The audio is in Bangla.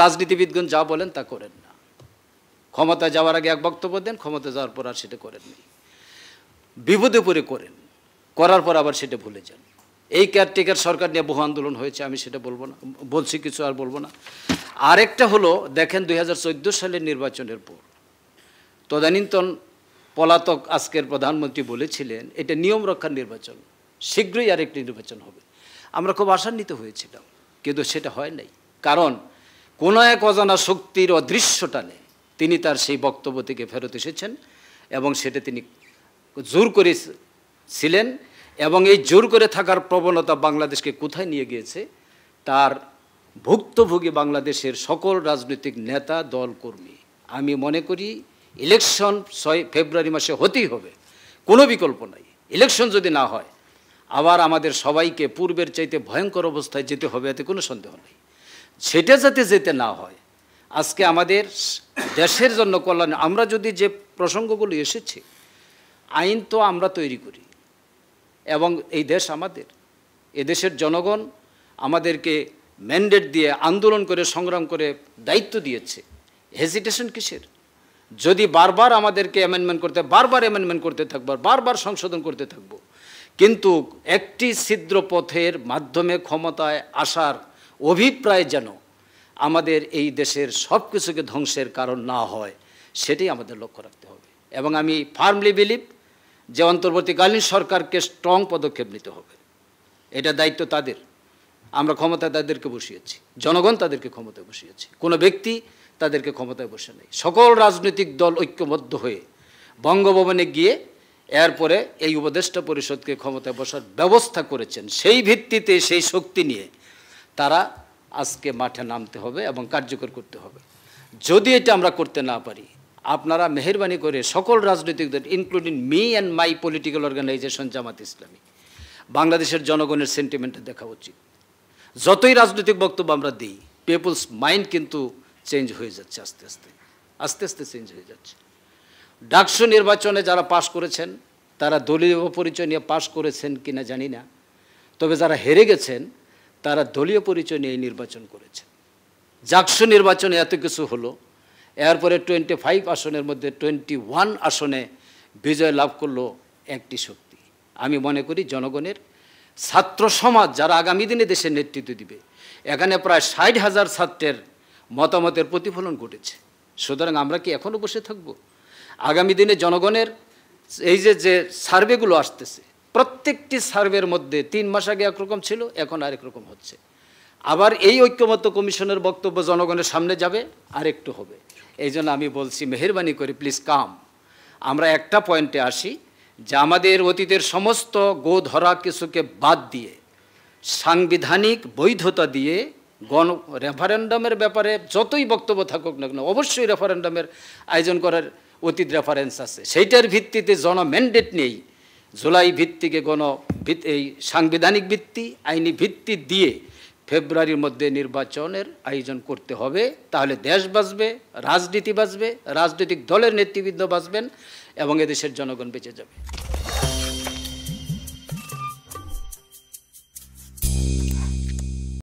রাজনীতিবিদগণ যা বলেন তা করেন না। ক্ষমতা যাওয়ার আগে এক বক্তব্য দেন, ক্ষমতা যাওয়ার পর আর সেটা করেননি। বিপদে পড়ে করেন, করার পর আবার সেটা ভুলে যান। এই কেয়ারটেকার সরকার নিয়ে বহু আন্দোলন হয়েছে, আমি সেটা বলবো না, বলছি কিছু আর বলবো না। আরেকটা হলো, দেখেন 2014 সালের নির্বাচনের পর তদানীন্তন পলাতক আজকের প্রধানমন্ত্রী বলেছিলেন এটা নিয়ম রক্ষার নির্বাচন, শীঘ্রই আরেকটি নির্বাচন হবে। আমরা খুব আশান্বিত হয়েছিলাম, কিন্তু সেটা হয় নাই। কারণ কোনো এক অজানা শক্তির অদৃশ্য টানে তিনি তার সেই বক্তব্য থেকে ফেরত এসেছেন এবং সেটা তিনি জোর করেছিলেন। এবং এই জোর করে থাকার প্রবণতা বাংলাদেশকে কোথায় নিয়ে গিয়েছে, তার ভুক্তভোগী বাংলাদেশের সকল রাজনৈতিক নেতা, দল, কর্মী। আমি মনে করি ইলেকশন 6 ফেব্রুয়ারি মাসে হতেই হবে, কোনো বিকল্প নাই। ইলেকশন যদি না হয় আবার আমাদের সবাইকে পূর্বের চাইতে ভয়ঙ্কর অবস্থায় যেতে হবে, এতে কোনো সন্দেহ নেই। সেটা যাতে যেতে না হয়, আজকে আমাদের দেশের জন্য কল্যাণ, আমরা যদি যে প্রসঙ্গগুলো এসেছে, আইন তো আমরা তৈরি করি এবং এই দেশ আমাদের, এদেশের জনগণ আমাদেরকে ম্যান্ডেট দিয়ে আন্দোলন করে সংগ্রাম করে দায়িত্ব দিয়েছে। হেজিটেশন কিসের? যদি বারবার আমাদেরকে অ্যামেন্ডমেন্ট করতে, বারবার অ্যামেন্ডমেন্ট করতে থাকবো, বারবার সংশোধন করতে থাকবো, কিন্তু একটি ছিদ্র পথের মাধ্যমে ক্ষমতায় আসার অভিপ্রায় যেন আমাদের এই দেশের সব কিছুকে ধ্বংসের কারণ না হয়, সেটাই আমাদের লক্ষ্য রাখতে হবে। এবং আমি ফার্মলি বিলিভ যে অন্তর্বর্তীকালীন সরকারকে স্ট্রং পদক্ষেপ নিতে হবে। এটা দায়িত্ব তাদের। আমরা ক্ষমতায় তাদেরকে বসিয়েছি, জনগণ তাদেরকে ক্ষমতায় বসিয়েছে, কোনো ব্যক্তি তাদেরকে ক্ষমতায় বসে নেই। সকল রাজনৈতিক দল ঐক্যবদ্ধ হয়ে বঙ্গভবনে গিয়ে এরপরে এই উপদেষ্টা পরিষদকে ক্ষমতায় বসার ব্যবস্থা করেছেন। সেই ভিত্তিতে, সেই শক্তি নিয়ে তারা আজকে মাঠে নামতে হবে এবং কার্যকর করতে হবে। যদি এটা আমরা করতে না পারি, আপনারা মেহেরবানি করে সকল রাজনৈতিক দল, including me and my political organization Jamaat Islami, বাংলাদেশের জনগণের সেন্টিমেন্টটা দেখা উচিত। যতই রাজনৈতিক বক্তব্য আমরা দিই, পিপলস মাইন্ড কিন্তু চেঞ্জ হয়ে যাচ্ছে, আস্তে আস্তে আস্তে আস্তে চেঞ্জ হয়ে যাচ্ছে। ডাকসু নির্বাচনে যারা পাশ করেছেন তারা দলীয় পরিচয় নিয়ে পাশ করেছেন কিনা জানি না, তবে যারা হেরে গেছেন তারা দলীয় পরিচয় নিয়ে নির্বাচন করেছেন। ডাকসু নির্বাচনে এত কিছু হলো, এরপরে 25 আসনের মধ্যে 21 আসনে বিজয় লাভ করলো একটি শক্তি। আমি মনে করি জনগণের, ছাত্র সমাজ যারা আগামী দিনে দেশের নেতৃত্ব দিবে, এখানে প্রায় 60,000 ছাত্রের মতামতের প্রতিফলন ঘটেছে। সুতরাং আমরা কি এখনও বসে থাকব? আগামী দিনে জনগণের এই যে সার্ভেগুলো আসতেছে, প্রত্যেকটি সার্ভের মধ্যে 3 মাস আগে একরকম ছিল, এখন আরেক রকম হচ্ছে। আবার এই ঐক্যমত্য কমিশনের বক্তব্য জনগণের সামনে যাবে, আরেকটু হবে। এই জন্য আমি বলছি, মেহেরবানি করে প্লিজ কাম। আমরা একটা পয়েন্টে আসি যে আমাদের অতীতের সমস্ত গোধরা কিছুকে বাদ দিয়ে, সাংবিধানিক বৈধতা দিয়ে, রেফারেন্ডামের ব্যাপারে যতই বক্তব্য থাকুক না কেন, অবশ্যই রেফারেন্ডামের আয়োজন করার অতীত রেফারেন্স আছে। সেইটার ভিত্তিতে ম্যান্ডেট নেই, জুলাই ভিত্তিকে এই সাংবিধানিক ভিত্তি, আইনি ভিত্তি দিয়ে ফেব্রুয়ারির মধ্যে নির্বাচনের আয়োজন করতে হবে। তাহলে দেশ বাঁচবে, রাজনীতি বাঁচবে, রাজনৈতিক দলের নেতৃবৃন্দ বাঁচবেন এবং এদেশের জনগণ বেঁচে যাবে।